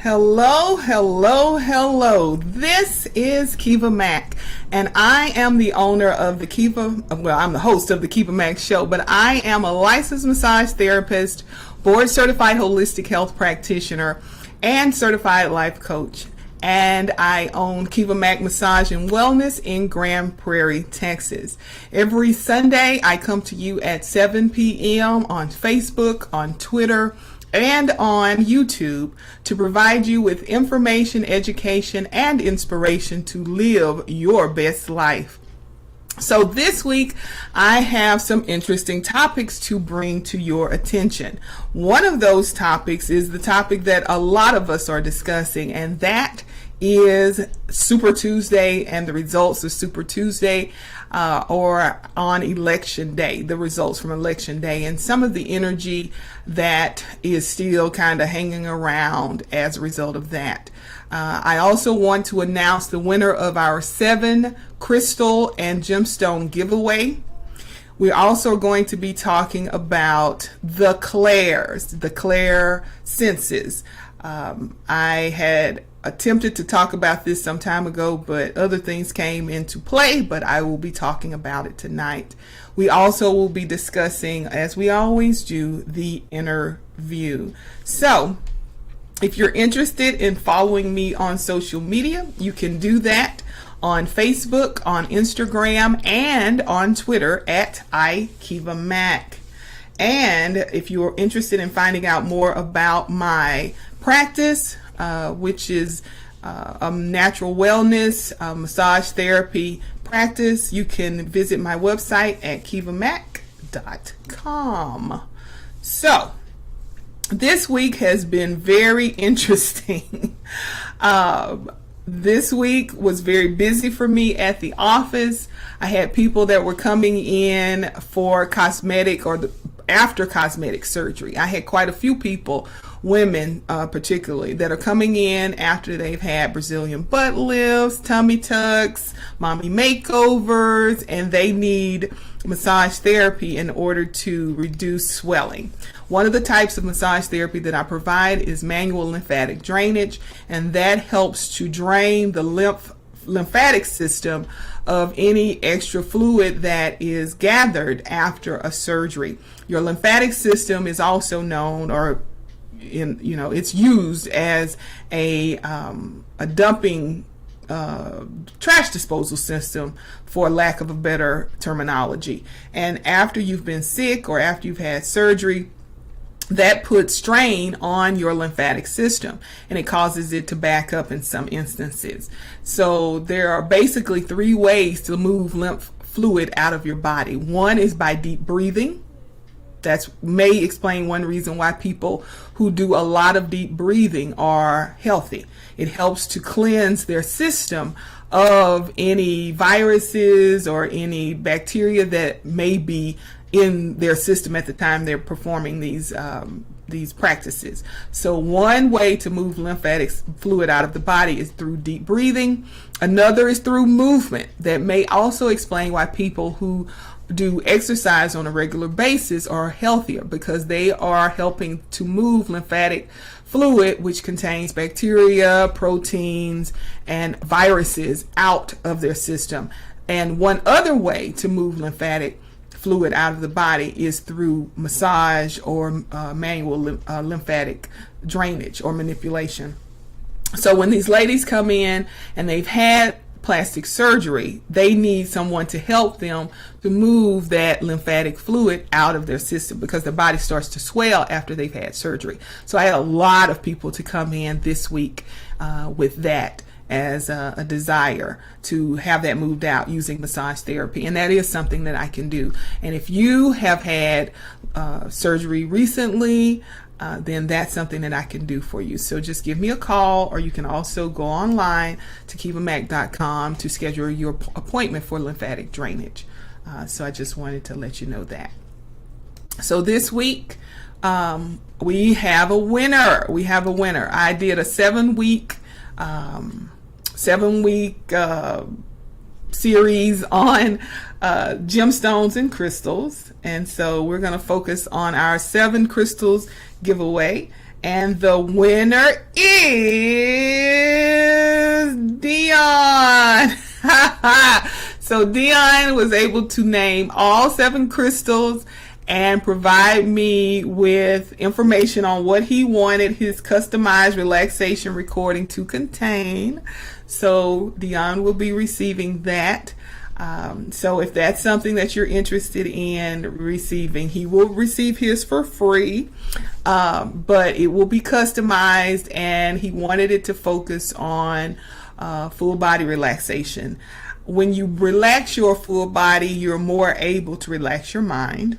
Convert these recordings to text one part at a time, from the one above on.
Hello, hello, hello. This is Keva Mack, and I am the owner of I'm the host of the Keva Mack Show, but I am a licensed massage therapist, board certified holistic health practitioner, and certified life coach. And I own Keva Mack Massage and Wellness in Grand Prairie, Texas. Every Sunday, I come to you at 7 p.m. on Facebook, on Twitter, and on YouTube to provide you with information, education, and inspiration to live your best life. So this week, I have some interesting topics to bring to your attention. One of those topics is the topic that a lot of us are discussing, and that is Super Tuesday and the results of Super Tuesday or on Election Day, the results from Election Day, and some of the energy that is still kind of hanging around as a result of that. I also want to announce the winner of our 7 crystal and gemstone giveaway. We're also going to be talking about the clairs, the clair senses. I had attempted to talk about this some time ago, but other things came into play, but I will be talking about it tonight. We also will be discussing, as we always do, the inner view. So if you're interested in following me on social media, you can do that on Facebook, on Instagram, and on Twitter at @IKevaMack. And if you're interested in finding out more about my practice, which is a natural wellness massage therapy practice, you can visit my website at kevamack.com. So this week has been very interesting. This week was very busy for me at the office. I had people that were coming in for cosmetic or after cosmetic surgery. I had quite a few people, women particularly, that are coming in after they've had Brazilian butt lifts, tummy tucks, mommy makeovers, and they need massage therapy in order to reduce swelling. One of the types of massage therapy that I provide is manual lymphatic drainage, and that helps to drain the lymphatic system of any extra fluid that is gathered after a surgery. Your lymphatic system is also known, or it's used as a dumping trash disposal system, for lack of a better terminology. And after you've been sick or after you've had surgery, that puts strain on your lymphatic system, and it causes it to back up in some instances. So there are basically 3 ways to move lymph fluid out of your body. One is by deep breathing. That may explain one reason why people who do a lot of deep breathing are healthy. It helps to cleanse their system of any viruses or any bacteria that may be in their system at the time they're performing these practices. So one way to move lymphatic fluid out of the body is through deep breathing. Another is through movement. That may also explain why people who do exercise on a regular basis are healthier, because they are helping to move lymphatic fluid, which contains bacteria, proteins, and viruses, out of their system. And one other way to move lymphatic fluid out of the body is through massage or manual lymphatic drainage or manipulation. So when these ladies come in and they've had plastic surgery, they need someone to help them to move that lymphatic fluid out of their system, because their body starts to swell after they've had surgery. So I had a lot of people to come in this week with that as a desire to have that moved out using massage therapy, and that is something that I can do. And if you have had surgery recently, then that's something that I can do for you. So just give me a call, or you can also go online to kevamack.com to schedule your appointment for lymphatic drainage. So I just wanted to let you know that. So this week, we have a winner. I did a 7-week series on gemstones and crystals, and so we're going to focus on our 7 crystals giveaway. And the winner is Dion. So Dion was able to name all 7 crystals and provide me with information on what he wanted his customized relaxation recording to contain. So Dion will be receiving that. So if that's something that you're interested in receiving, he will receive his for free, but it will be customized, and he wanted it to focus on full body relaxation. When you relax your full body, you're more able to relax your mind.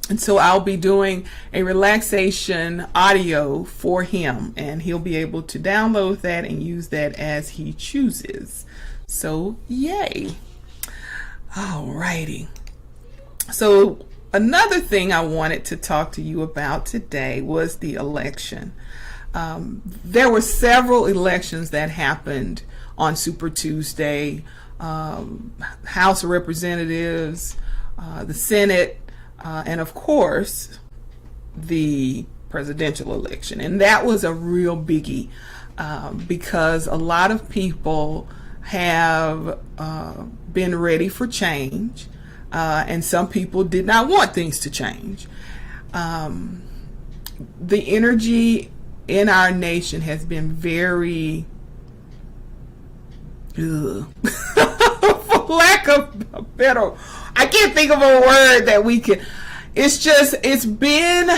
And so I'll be doing a relaxation audio for him, and he'll be able to download that and use that as he chooses. So yay. Alrighty. So another thing I wanted to talk to you about today was the election. There were several elections that happened on Super Tuesday. House of Representatives, the Senate, and of course the presidential election. And that was a real biggie, because a lot of people have been ready for change, and some people did not want things to change. The energy in our nation has been very for lack of a better, I can't think of a word that we can, it's been,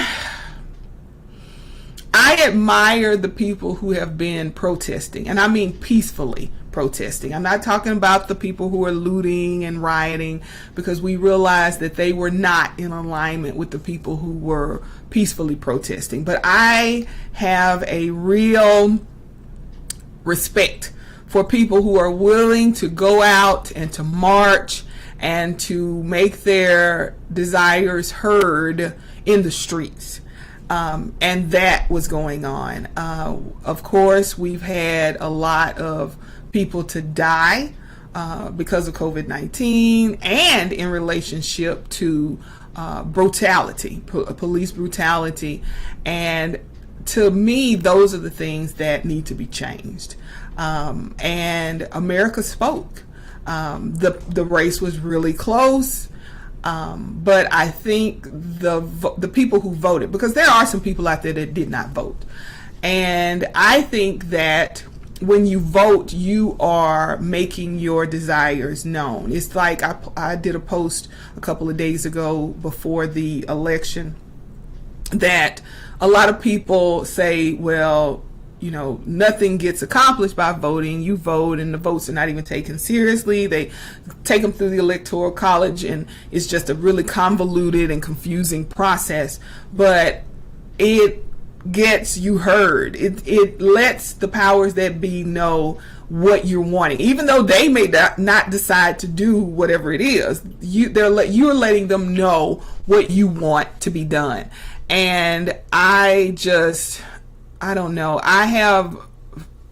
I admire the people who have been protesting, and I mean peacefully protesting. I'm not talking about the people who are looting and rioting, because we realize that they were not in alignment with the people who were peacefully protesting. But I have a real respect for people who are willing to go out and to march and to make their desires heard in the streets. And that was going on. Of course, we've had a lot of people to die because of COVID-19, and in relationship to brutality, police brutality. And to me, those are the things that need to be changed. And America spoke. The race was really close. But I think the people who voted, because there are some people out there that did not vote. And I think that when you vote, you are making your desires known. It's like I did a post a couple of days ago before the election that a lot of people say, well, you know, nothing gets accomplished by voting. You vote and the votes are not even taken seriously. They take them through the electoral college, and it's just a really convoluted and confusing process. But it gets you heard. It lets the powers that be know what you're wanting, even though they may not decide to do whatever it is. You're letting them know what you want to be done. And I don't know. I have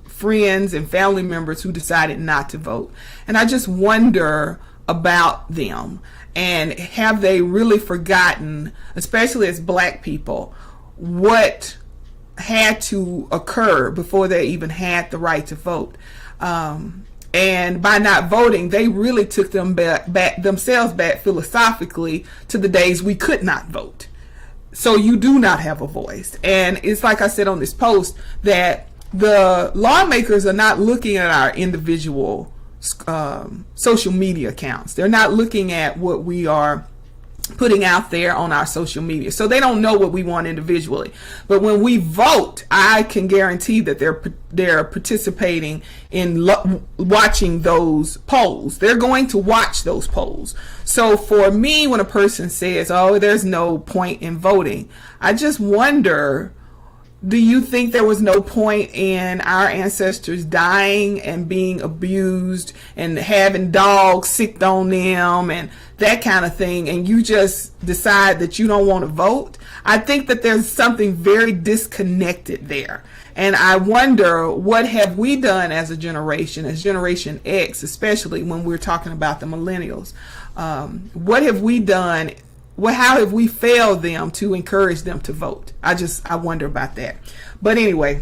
friends and family members who decided not to vote, and I just wonder about them. And have they really forgotten, especially as Black people, what had to occur before they even had the right to vote? And by not voting, they really took themselves back philosophically to the days we could not vote. So you do not have a voice. And it's like I said on this post, that the lawmakers are not looking at our individual social media accounts. They're not looking at what we are putting out there on our social media. So they don't know what we want individually. But when we vote, I can guarantee that they're participating in watching those polls. They're going to watch those polls. So for me, when a person says, oh, there's no point in voting, I just wonder, do you think there was no point in our ancestors dying and being abused and having dogs sicked on them and that kind of thing, and you just decide that you don't want to vote? I think that there's something very disconnected there. And I wonder, what have we done as a generation, as Generation X, especially when we're talking about the millennials? What have we done how have we failed them to encourage them to vote? I wonder about that. But anyway,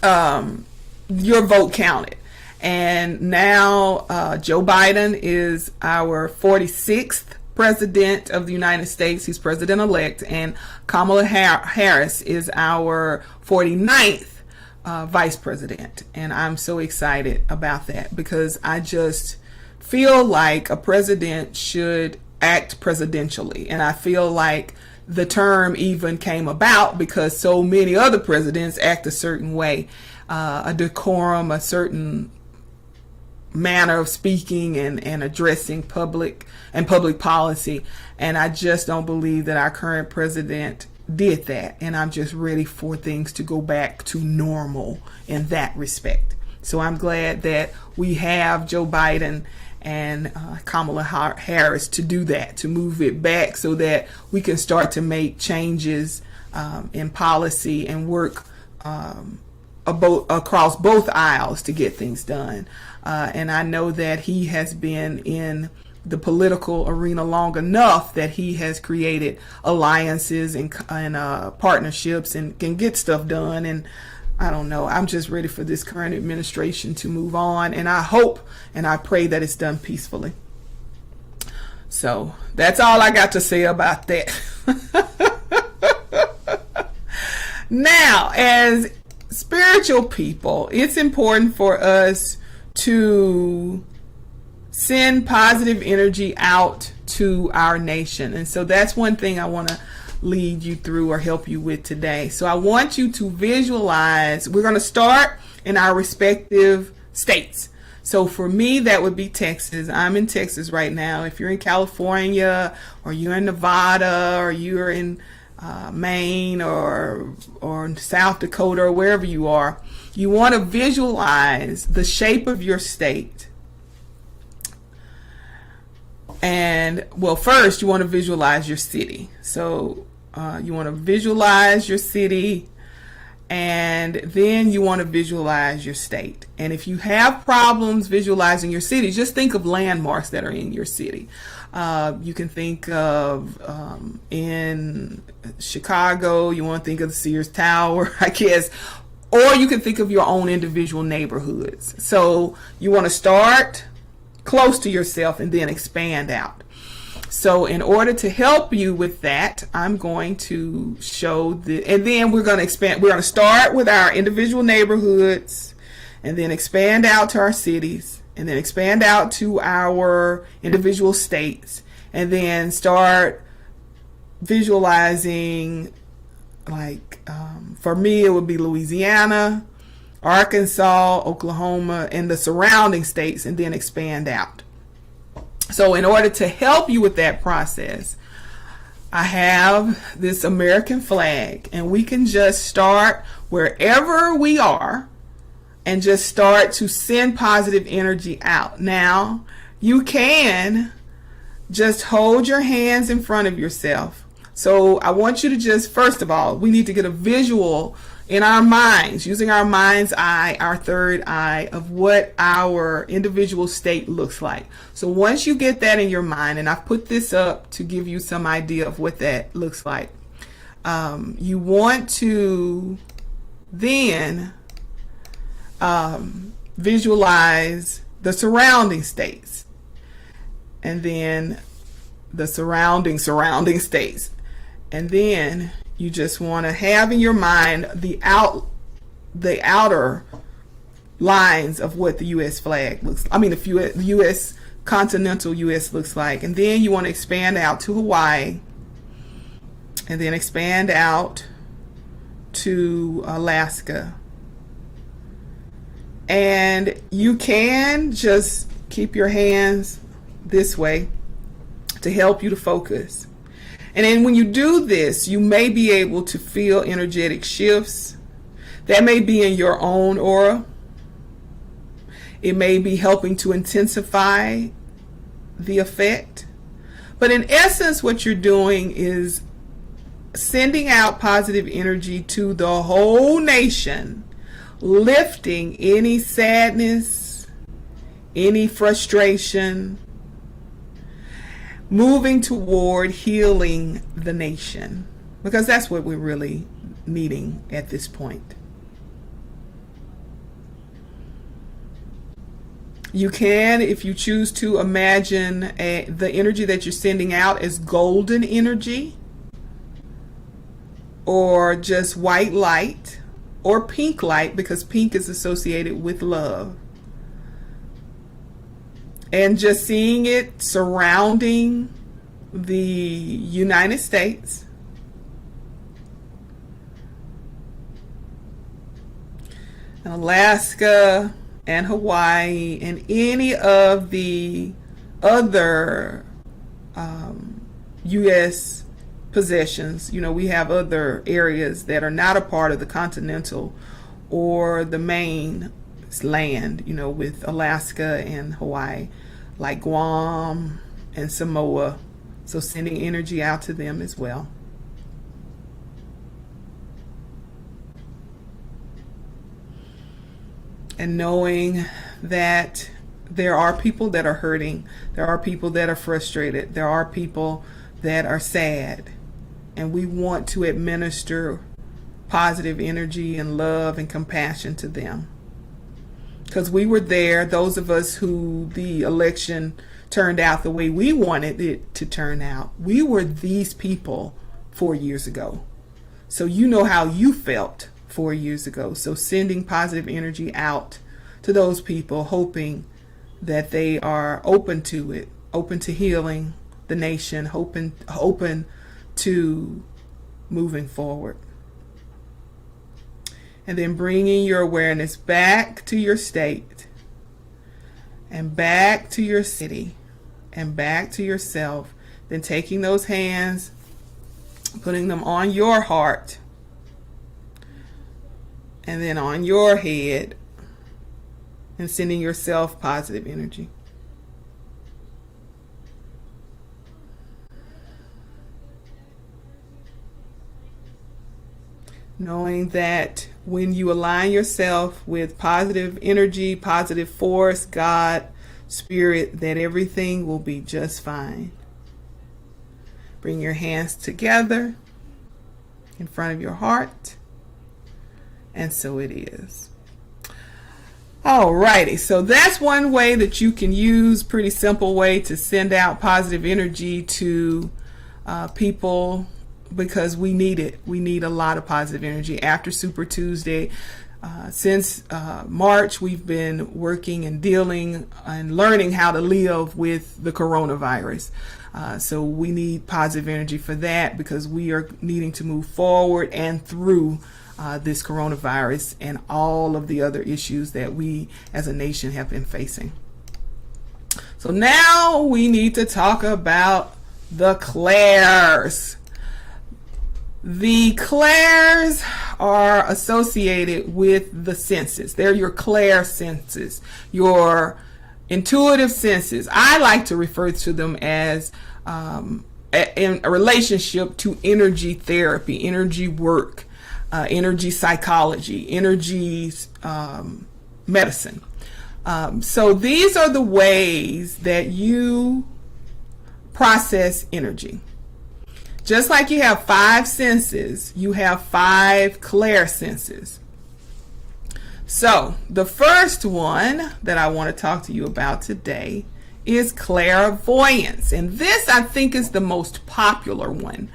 your vote counted. And now Joe Biden is our 46th president of the United States. He's president-elect. And Kamala Harris is our 49th vice president. And I'm so excited about that, because I just feel like a president should act presidentially. And I feel like the term even came about because so many other presidents act a certain way, a decorum, a certain manner of speaking and addressing public policy. And I just don't believe that our current president did that. And I'm just ready for things to go back to normal in that respect. So I'm glad that we have Joe Biden and Kamala Harris to do that, to move it back so that we can start to make changes in policy and work across both aisles to get things done. And I know that he has been in the political arena long enough that he has created alliances and partnerships and can get stuff done. And I don't know. I'm just ready for this current administration to move on. And I hope and I pray that it's done peacefully. So that's all I got to say about that. Now, as spiritual people, it's important for us to send positive energy out to our nation. And so that's one thing I want to lead you through or help you with today. So I want you to visualize. We're going to start in our respective states. So for me, that would be Texas. I'm in Texas right now. If you're in California, or you're in Nevada, or you're in Maine, or South Dakota, or wherever you are, you want to visualize the shape of your state. And well, first you want to visualize your city. So you want to visualize your city, and then you want to visualize your state. And if you have problems visualizing your city, just think of landmarks that are in your city. You can think of in Chicago, you want to think of the Sears Tower, I guess, or you can think of your own individual neighborhoods. So you want to start close to yourself and then expand out. So in order to help you with that, I'm going to show and then we're going to expand. We're going to start with our individual neighborhoods and then expand out to our cities and then expand out to our individual states and then start visualizing, like for me, it would be Louisiana, Arkansas, Oklahoma, and the surrounding states, and then expand out. So in order to help you with that process, I have this American flag, and we can just start wherever we are and just start to send positive energy out. Now, you can just hold your hands in front of yourself. So I want you to just, first of all, we need to get a visual in our minds, using our mind's eye, our third eye, of what our individual state looks like. So once you get that in your mind, and I've put this up to give you some idea of what that looks like, you want to then visualize the surrounding states, and then the surrounding states, and then you just want to have in your mind the outer lines of what the U.S. flag looks. I mean, the U.S. continental U.S. looks like, and then you want to expand out to Hawaii, and then expand out to Alaska. And you can just keep your hands this way to help you to focus. And then when you do this, you may be able to feel energetic shifts. That may be in your own aura. It may be helping to intensify the effect. But in essence, what you're doing is sending out positive energy to the whole nation, lifting any sadness, any frustration, moving toward healing the nation, because that's what we're really needing at this point. You can, if you choose to, imagine the energy that you're sending out as golden energy, or just white light, or pink light, because pink is associated with love. And just seeing it surrounding the United States. And Alaska and Hawaii and any of the other U.S. possessions. We have other areas that are not a part of the continental or the main land, with Alaska and Hawaii, like Guam and Samoa. So sending energy out to them as well. And knowing that there are people that are hurting, there are people that are frustrated, there are people that are sad, and we want to administer positive energy and love and compassion to them. Because we were there, those of us who the election turned out the way we wanted it to turn out, we were these people 4 years ago. So you know how you felt 4 years ago. So sending positive energy out to those people, hoping that they are open to it, open to healing the nation, open to moving forward. And then bringing your awareness back to your state, and back to your city, and back to yourself. Then taking those hands, putting them on your heart, and then on your head, and sending yourself positive energy. Knowing that when you align yourself with positive energy, positive force, God, Spirit, that everything will be just fine. Bring your hands together in front of your heart, and so it is. Alrighty, so that's one way that you can use, pretty simple way to send out positive energy to people, because we need it. We need a lot of positive energy. After Super Tuesday, since March, we've been working and dealing and learning how to live with the coronavirus. So we need positive energy for that, because we are needing to move forward and through this coronavirus and all of the other issues that we as a nation have been facing. So now we need to talk about the clairs. The clairs are associated with the senses. They're your clair senses, your intuitive senses. I like to refer to them as in a relationship to energy therapy, energy work, energy psychology, energy medicine. So these are the ways that you process energy. Just like you have 5 senses, you have 5 clair senses. So the first one that I want to talk to you about today is clairvoyance. And this, I think, is the most popular one.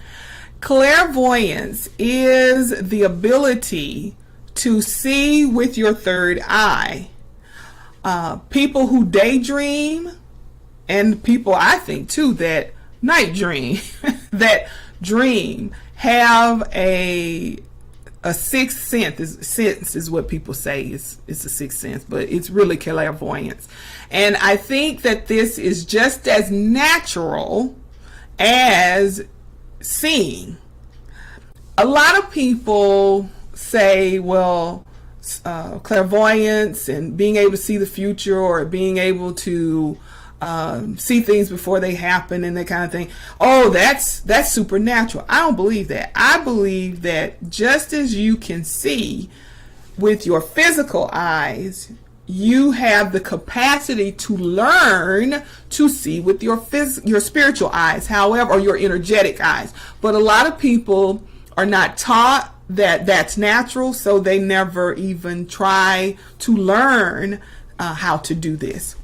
Clairvoyance is the ability to see with your third eye. People who daydream, and people, I think too, that night dream, that dream, have a sixth sense is what people say. It's a sixth sense, but it's really clairvoyance. And I think that this is just as natural as seeing. A lot of people say, well, clairvoyance and being able to see the future, or being able to see things before they happen and that kind of thing. Oh, that's supernatural. I don't believe that. I believe that just as you can see with your physical eyes, you have the capacity to learn to see with your spiritual eyes, however, or your energetic eyes. But a lot of people are not taught that that's natural, so they never even try to learn how to do this.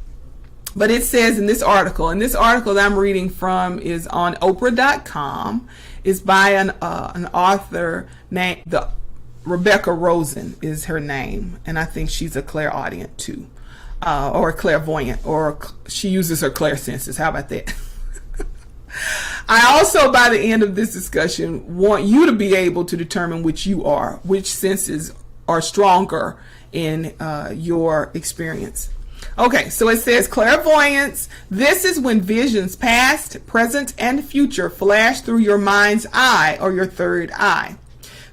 But it says in this article, that I'm reading from is on Oprah.com. It's by an author named Rebecca Rosen is her name, and I think she's a clairaudient too, or a clairvoyant, or she uses her clairsenses. How about that? I also, by the end of this discussion, want you to be able to determine which senses are stronger in your experience. Okay, so it says clairvoyance. This is when visions past, present, and future flash through your mind's eye or your third eye.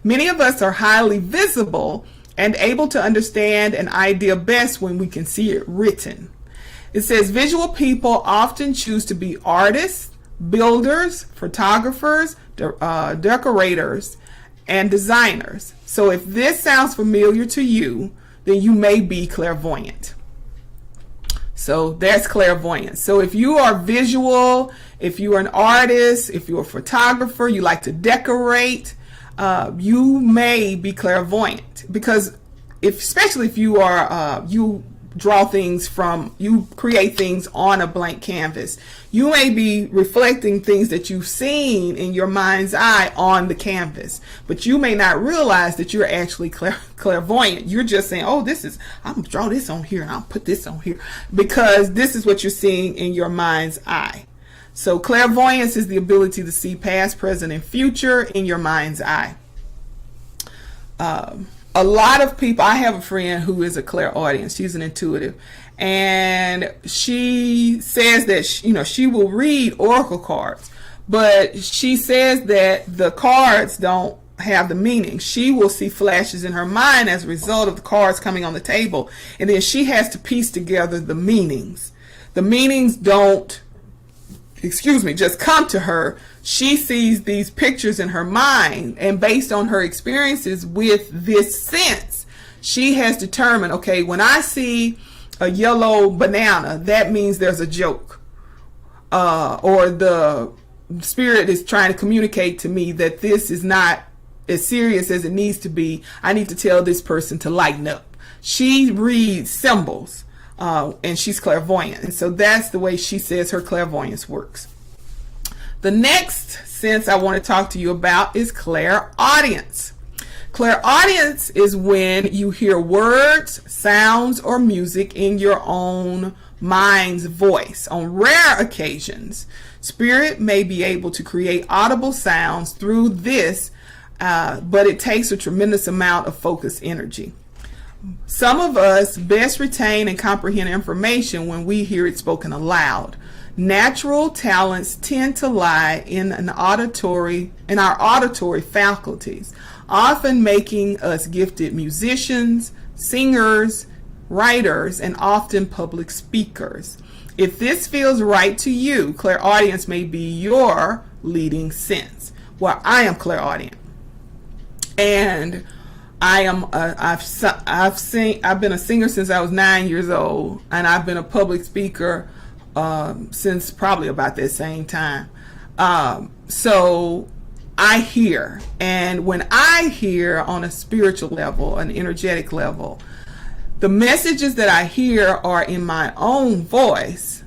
Many of us are highly visible and able to understand an idea best when we can see it written. It says visual people often choose to be artists, builders, photographers, decorators, and designers. So if this sounds familiar to you, then you may be clairvoyant. So that's clairvoyance. So if you are visual, if you are an artist, if you're a photographer, you like to decorate, you may be clairvoyant, because especially if you are you create things on a blank canvas, you may be reflecting things that you've seen in your mind's eye on the canvas, but you may not realize that you're actually clairvoyant. You're just saying, oh, I'm gonna draw this on here and I'll put this on here, because this is what you're seeing in your mind's eye. So clairvoyance is the ability to see past, present, and future in your mind's eye. A lot of people, I have a friend who is a clairaudient. She's an intuitive, and she says that she will read oracle cards, but she says that the cards don't have the meaning. She will see flashes in her mind as a result of the cards coming on the table, and then she has to piece together the meanings. The meanings don't just come to her. She sees these pictures in her mind, and based on her experiences with this sense, she has determined, okay, when I see a yellow banana, that means there's a joke, or the spirit is trying to communicate to me that this is not as serious as it needs to be. I need to tell this person to lighten up. She reads symbols, and she's clairvoyant, and so that's the way she says her clairvoyance works. The next sense I want to talk to you about is clairaudience. Clairaudience is when you hear words, sounds, or music in your own mind's voice. On rare occasions, spirit may be able to create audible sounds through this, but it takes a tremendous amount of focused energy. Some of us best retain and comprehend information when we hear it spoken aloud. Natural talents tend to lie in our auditory faculties, often making us gifted musicians, singers, writers, and often public speakers. If this feels right to you, clairaudience may be your leading sense. Well, I am clairaudient, and I've been a singer since I was 9 years old, and I've been a public speaker since probably about that same time. So I hear, and when I hear on a spiritual level, an energetic level, the messages that I hear are in my own voice,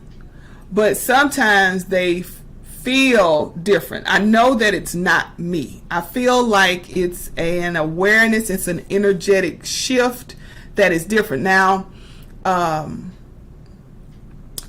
but sometimes they feel different. I know that it's not me. I feel like it's an awareness, it's an energetic shift that is different. Now,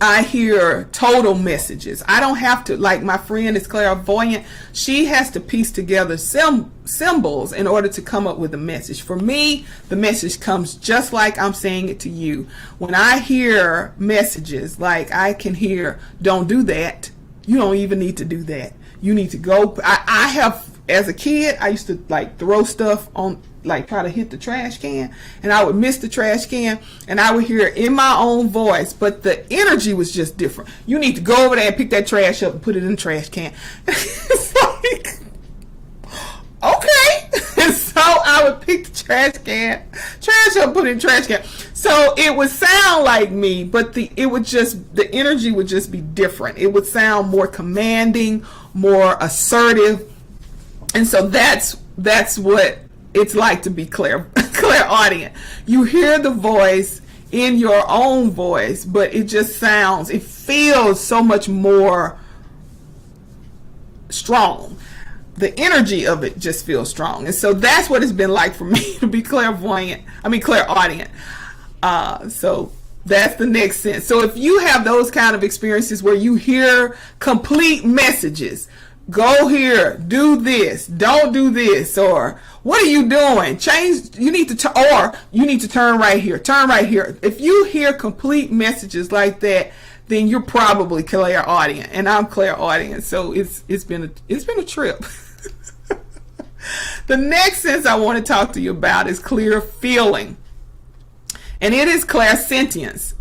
I hear total messages. I don't have to, like my friend is clairvoyant, she has to piece together symbols in order to come up with a message. For me, the message comes just like I'm saying it to you. When I hear messages, like I can hear, don't do that. You don't even need to do that. You need to go. I have, as a kid, I used to like throw stuff on, like try to hit the trash can, and I would miss the trash can, and I would hear it in my own voice, but the energy was just different. You need to go over there and pick that trash up and put it in the trash can. It's like, okay. And so I I would pick the trash up, put it in the trash can. So it would sound like me, but the energy would just be different. It would sound more commanding, more assertive. And so that's what it's like to be clairaudient. You hear the voice in your own voice, but it feels so much more strong. The energy of it just feels strong. And so that's what it's been like for me to be clairaudient. So that's the next sense. So if you have those kind of experiences where you hear complete messages, go here, do this, don't do this, or what are you doing? Change, you need to turn right here, turn right here. If you hear complete messages like that, then you're probably clairaudient, and I'm clairaudient. So it's been a trip. The next sense I want to talk to you about is clear feeling, and it is clairsentience.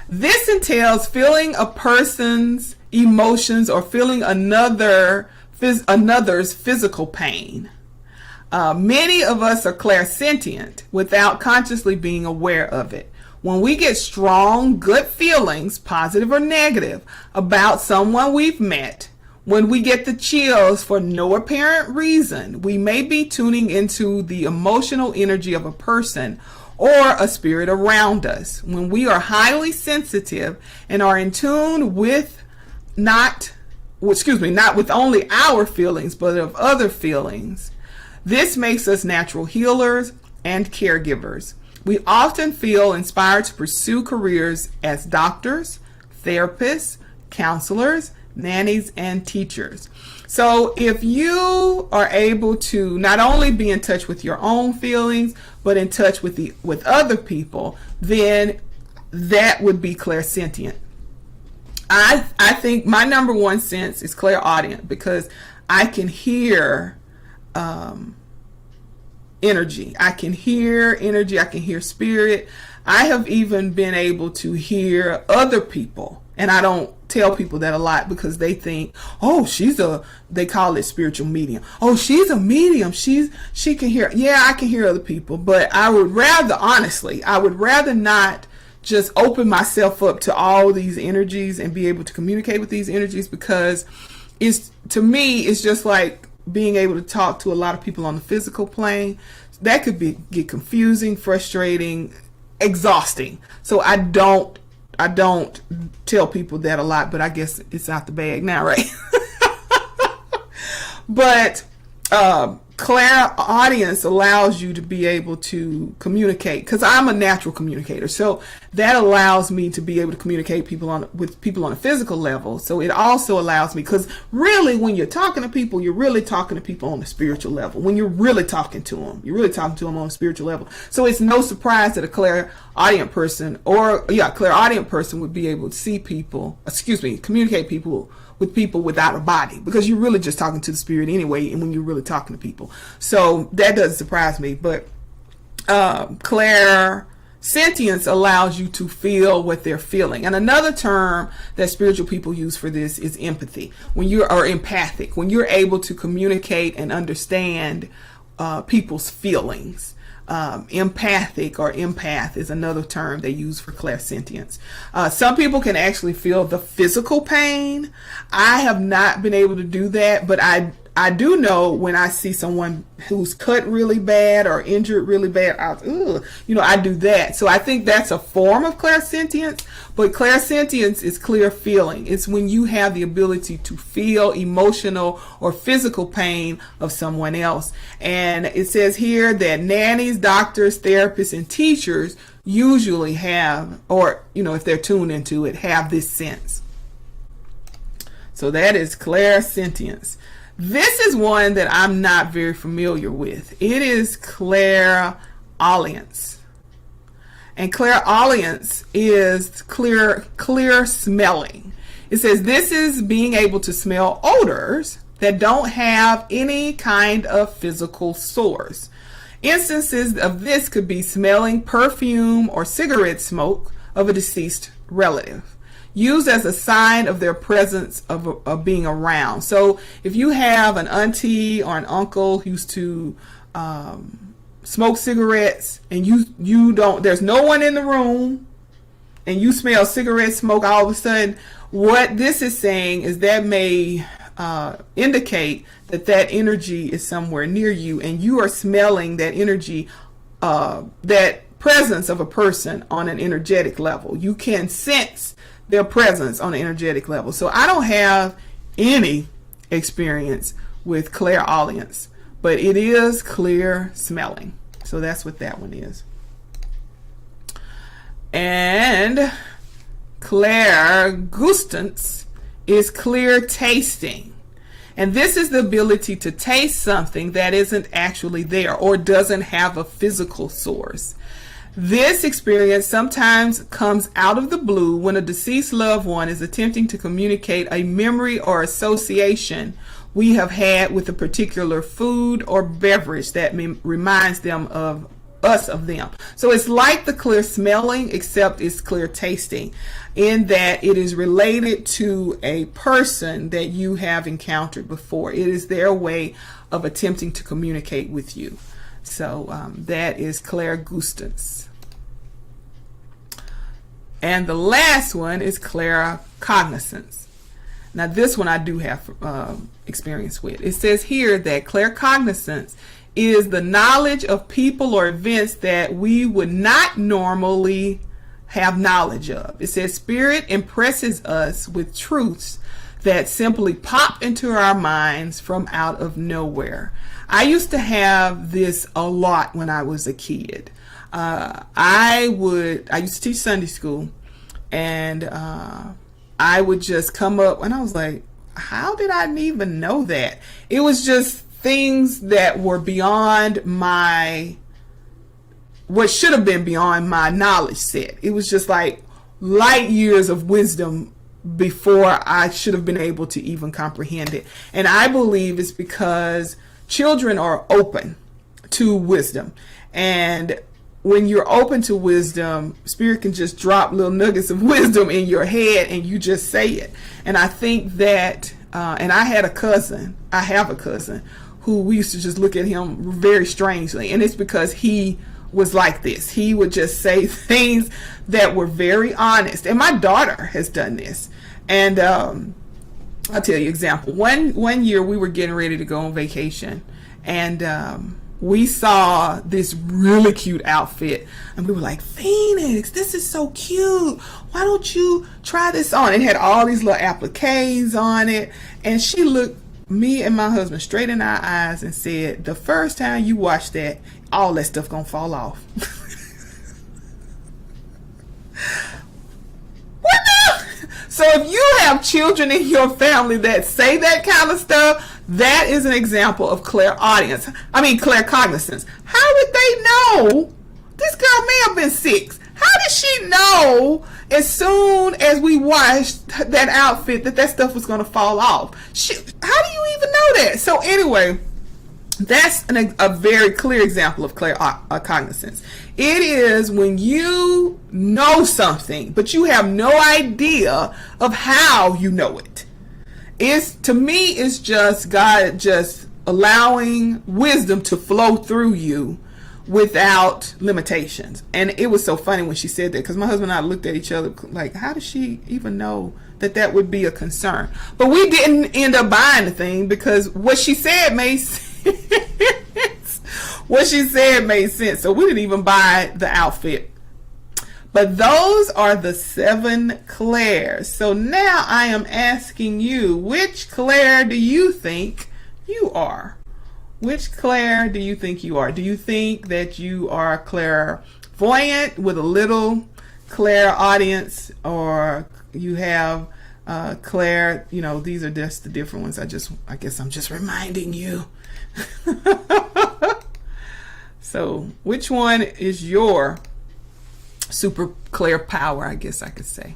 This entails feeling a person's emotions or feeling another's physical pain. Many of us are clairsentient without consciously being aware of it. When we get strong, good feelings, positive or negative, about someone we've met, when we get the chills for no apparent reason, we may be tuning into the emotional energy of a person or a spirit around us. When we are highly sensitive and are in tune with not with only our feelings, but of other feelings, this makes us natural healers and caregivers. We often feel inspired to pursue careers as doctors, therapists, counselors, nannies, and teachers. So if you are able to not only be in touch with your own feelings, but in touch with other people, then that would be clairsentient. I think my number one sense is clairaudient because I can hear energy. I can hear energy. I can hear spirit. I have even been able to hear other people, and I don't tell people that a lot because they think, oh, they call it spiritual medium. Oh, she's a medium. She can hear. Yeah, I can hear other people, but I would rather not just open myself up to all these energies and be able to communicate with these energies, because to me it's just like being able to talk to a lot of people on the physical plane. That could get confusing, frustrating, exhausting. So I don't tell people that a lot, but I guess it's out the bag now, right? But clairaudience allows you to be able to communicate, because I'm a natural communicator. So that allows me to be able to communicate with people on a physical level. So it also allows me, because really when you're talking to people, you're really talking to people on a spiritual level. When you're really talking to them, on a spiritual level. So it's no surprise that a clairaudient person would be able to communicate with people without a body, because you're really just talking to the spirit anyway, and when you're really talking to people. So that doesn't surprise me. But clairsentience allows you to feel what they're feeling. And another term that spiritual people use for this is empathy. Or empathic, when you're able to communicate and understand people's feelings. Empathic or empath is another term they use for clairsentience. Some people can actually feel the physical pain. I have not been able to do that, but I do know when I see someone who's cut really bad or injured really bad, I do that. So I think that's a form of clairsentience, but clairsentience is clear feeling. It's when you have the ability to feel emotional or physical pain of someone else. And it says here that nannies, doctors, therapists, and teachers usually have, or, if they're tuned into it, have this sense. So that is clairsentience. This is one that I'm not very familiar with. It is clairaudience. And clairaudience is clear smelling. It says this is being able to smell odors that don't have any kind of physical source. Instances of this could be smelling perfume or cigarette smoke of a deceased relative, used as a sign of their presence of being around. So if you have an auntie or an uncle who used to smoke cigarettes and you don't, there's no one in the room, and you smell cigarette smoke all of a sudden, what this is saying is that may indicate that that energy is somewhere near you, and you are smelling that energy, that presence of a person on an energetic level. You can sense their presence on an energetic level. So I don't have any experience with clairaudience, but it is clear smelling. So that's what that one is. And clairgustance is clear tasting. And this is the ability to taste something that isn't actually there or doesn't have a physical source. This experience sometimes comes out of the blue when a deceased loved one is attempting to communicate a memory or association we have had with a particular food or beverage that reminds them of us of them. So it's like the clear smelling, except it's clear tasting, in that it is related to a person that you have encountered before. It is their way of attempting to communicate with you. So that is clairgustance. And the last one is claircognizance. Now this one I do have experience with. It says here that claircognizance is the knowledge of people or events that we would not normally have knowledge of. It says spirit impresses us with truths that simply pop into our minds from out of nowhere. I used to have this a lot when I was a kid. I used to teach Sunday school, and I would just come up and I was like, how did I even know that? It was just things that were beyond what should have been beyond my knowledge set. It was just like light years of wisdom before I should have been able to even comprehend it. And I believe it's because children are open to wisdom. And when you're open to wisdom, spirit can just drop little nuggets of wisdom in your head and you just say it. And I think that, and I have a cousin who we used to just look at him very strangely. And it's because he was like this. He would just say things that were very honest. And my daughter has done this. And I'll tell you an example. One year we were getting ready to go on vacation, and we saw this really cute outfit, and we were like, Phoenix, this is so cute. Why don't you try this on? It had all these little appliques on it. And she looked me and my husband straight in our eyes and said, the first time you watch that, all that stuff gonna fall off. What the? So if you have children in your family that say that kind of stuff, that is an example of claircognizance. How did they know? This girl may have been 6. How did she know as soon as we washed that outfit that stuff was going to fall off? How do you even know that? So anyway, that's a very clear example of claircognizance. It is when you know something, but you have no idea of how you know it. To me, it's just God just allowing wisdom to flow through you without limitations. And it was so funny when she said that, because my husband and I looked at each other like, how does she even know that would be a concern? But we didn't end up buying the thing because what she said made sense. What she said made sense. So we didn't even buy the outfit. But those are the 7 clairs. So now I am asking you, which clair do you think you are? Which clair do you think you are? Do you think that you are clairvoyant with a little clairaudience, or you have clair, these are just the different ones. I guess I'm just reminding you. So which one is your super clair power? I guess I could say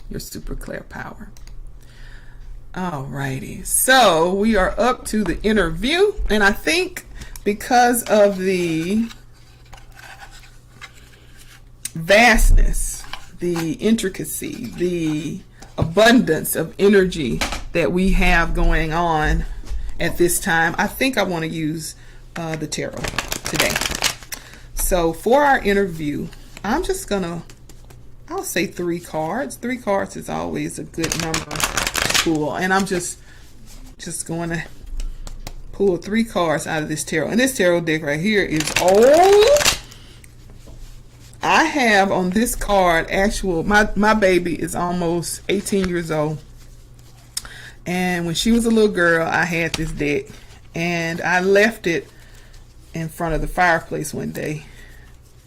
your super clair power. Alrighty, so we are up to the interview, and I think because of the vastness, the intricacy, the abundance of energy that we have going on at this time, I think I want to use the tarot today. So for our interview, I'm just gonna, I'll say 3 cards. 3 cards is always a good number to pull. And I'm just going to pull 3 cards out of this tarot. And this tarot deck right here is old. I have on this card my baby is almost 18 years old. And when she was a little girl, I had this deck. And I left it in front of the fireplace one day.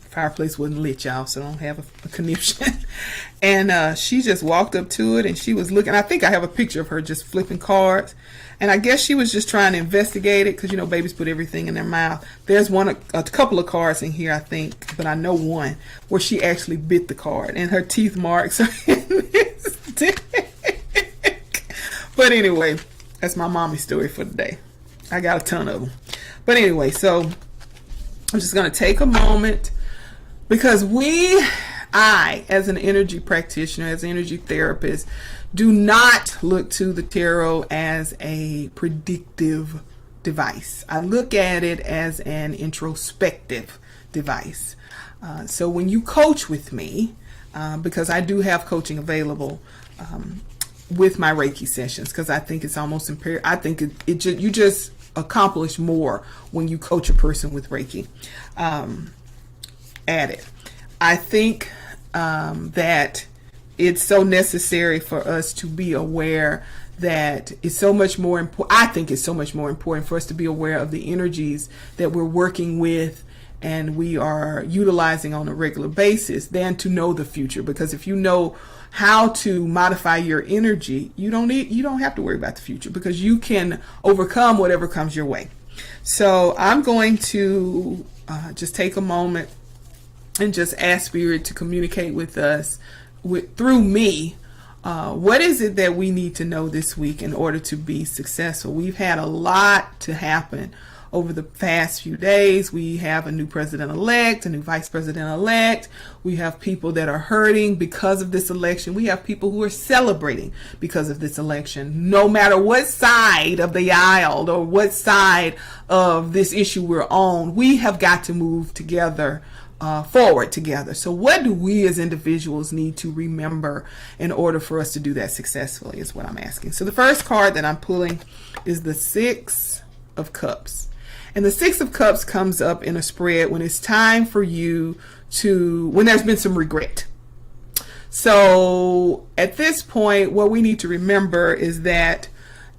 The fireplace wasn't lit, y'all, so I don't have a connection. And she just walked up to it and she was looking. I think I have a picture of her just flipping cards. And I guess she was just trying to investigate it because, you know, babies put everything in their mouth. There's a couple of cards in here, I think, but I know one where she actually bit the card and her teeth marks are in this deck. But anyway, that's my mommy story for the day. I got a ton of them. But anyway, so I'm just going to take a moment because I, as an energy practitioner, as an energy therapist, do not look to the tarot as a predictive device. I look at it as an introspective device. So when you coach with me, because I do have coaching available with my Reiki sessions, because I think it's almost imperative. I think you just accomplish more when you coach a person with Reiki at it. I think that it's so necessary for us to be aware that it's so much more important. I think it's so much more important for us to be aware of the energies that we're working with and we are utilizing on a regular basis than to know the future. Because if you know how to modify your energy, you don't have to worry about the future because you can overcome whatever comes your way. So I'm going to just take a moment and just ask Spirit to communicate with us through me. What is it that we need to know this week in order to be successful? We've had a lot to happen over the past few days. We have a new president-elect, a new vice president-elect. We have people that are hurting because of this election. We have people who are celebrating because of this election. No matter what side of the aisle or what side of this issue we're on, we have got to move together, forward together. So what do we as individuals need to remember in order for us to do that successfully is what I'm asking. So the first card that I'm pulling is the 6 of Cups. And the 6 of Cups comes up in a spread when it's time for you when there's been some regret. So at this point, what we need to remember is that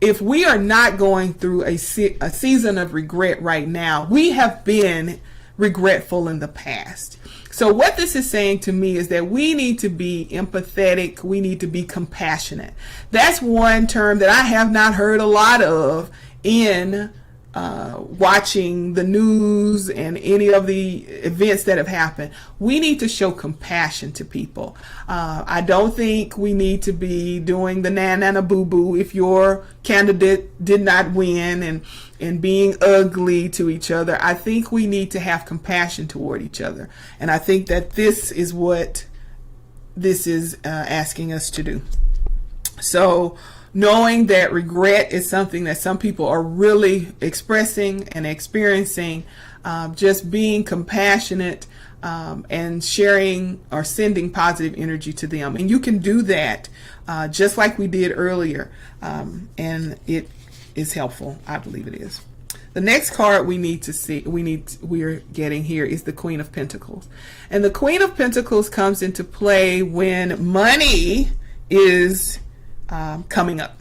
if we are not going through a season of regret right now, we have been regretful in the past. So what this is saying to me is that we need to be empathetic. We need to be compassionate. That's one term that I have not heard a lot of in watching the news and any of the events that have happened. We need to show compassion to people. I don't think we need to be doing the na boo boo if your candidate did not win and being ugly to each other. I think we need to have compassion toward each other. And I think that this is what this is asking us to do. So knowing that regret is something that some people are really expressing and experiencing, just being compassionate and sharing or sending positive energy to them. And you can do that just like we did earlier. And it is helpful. I believe it is. The next card we're getting here is the Queen of Pentacles. And the Queen of Pentacles comes into play when money is coming up.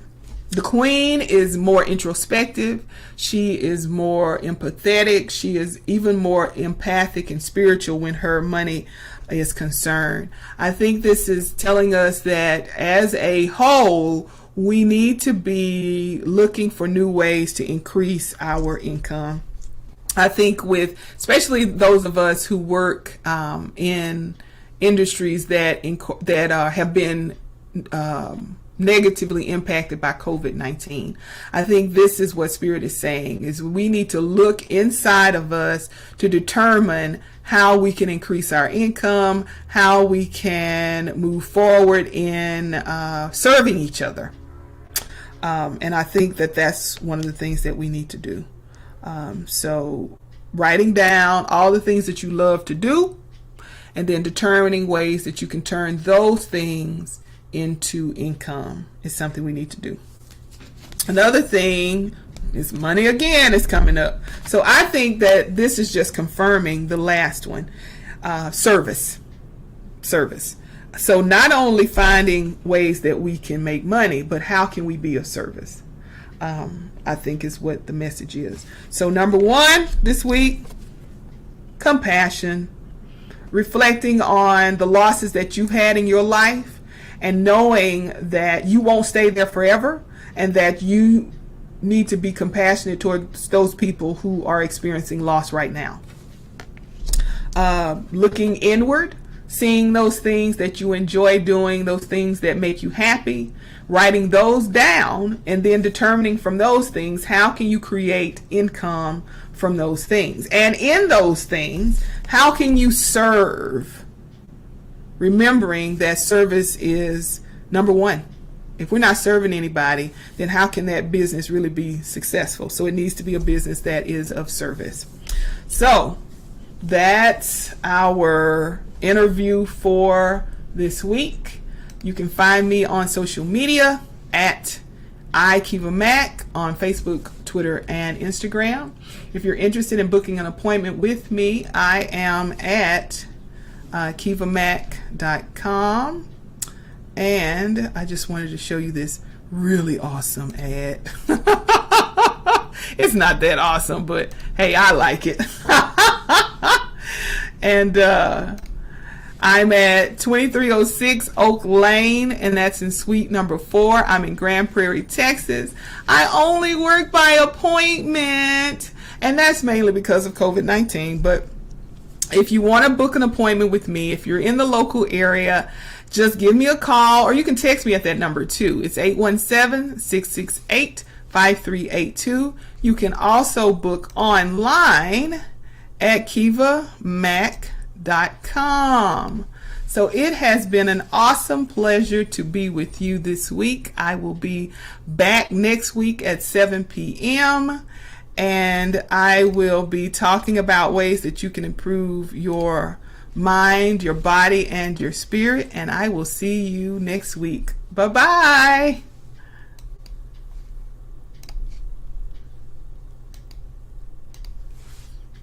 The Queen is more introspective. She is more empathetic. She is even more empathic and spiritual when her money is concerned. I think this is telling us that as a whole, we need to be looking for new ways to increase our income. I think especially those of us who work in industries that have been negatively impacted by COVID-19. I think this is what Spirit is saying, is we need to look inside of us to determine how we can increase our income, how we can move forward in serving each other. And I think that that's one of the things that we need to do. So writing down all the things that you love to do, and then determining ways that you can turn those things into income is something we need to do. Another thing is money again is coming up. So I think that this is just confirming the last one, service. So not only finding ways that we can make money, but how can we be of service? I think is what the message is. So number one this week, compassion, reflecting on the losses that you've had in your life and knowing that you won't stay there forever and that you need to be compassionate towards those people who are experiencing loss right now. Looking inward, seeing those things that you enjoy doing, those things that make you happy, writing those down, and then determining from those things how can you create income from those things. And in those things, how can you serve? Remembering that service is number one. If we're not serving anybody, then how can that business really be successful? So it needs to be a business that is of service. So that's our interview for this week. You can find me on social media at Keva Mack on Facebook, Twitter, and Instagram. If you're interested in booking an appointment with me, I am at KevaMack.com. And I just wanted to show you this really awesome ad. It's not that awesome, but hey, I like it. And I'm at 2306 Oak Lane, and that's in suite number 4. I'm in Grand Prairie, Texas. I only work by appointment, and that's mainly because of COVID-19. But if you want to book an appointment with me, if you're in the local area, just give me a call, or you can text me at that number too. It's 817-668-5382. You can also book online at KevaMack.com. So it has been an awesome pleasure to be with you this week. I will be back next week at 7 p.m. and I will be talking about ways that you can improve your mind, your body, and your spirit. And I will see you next week. Bye-bye.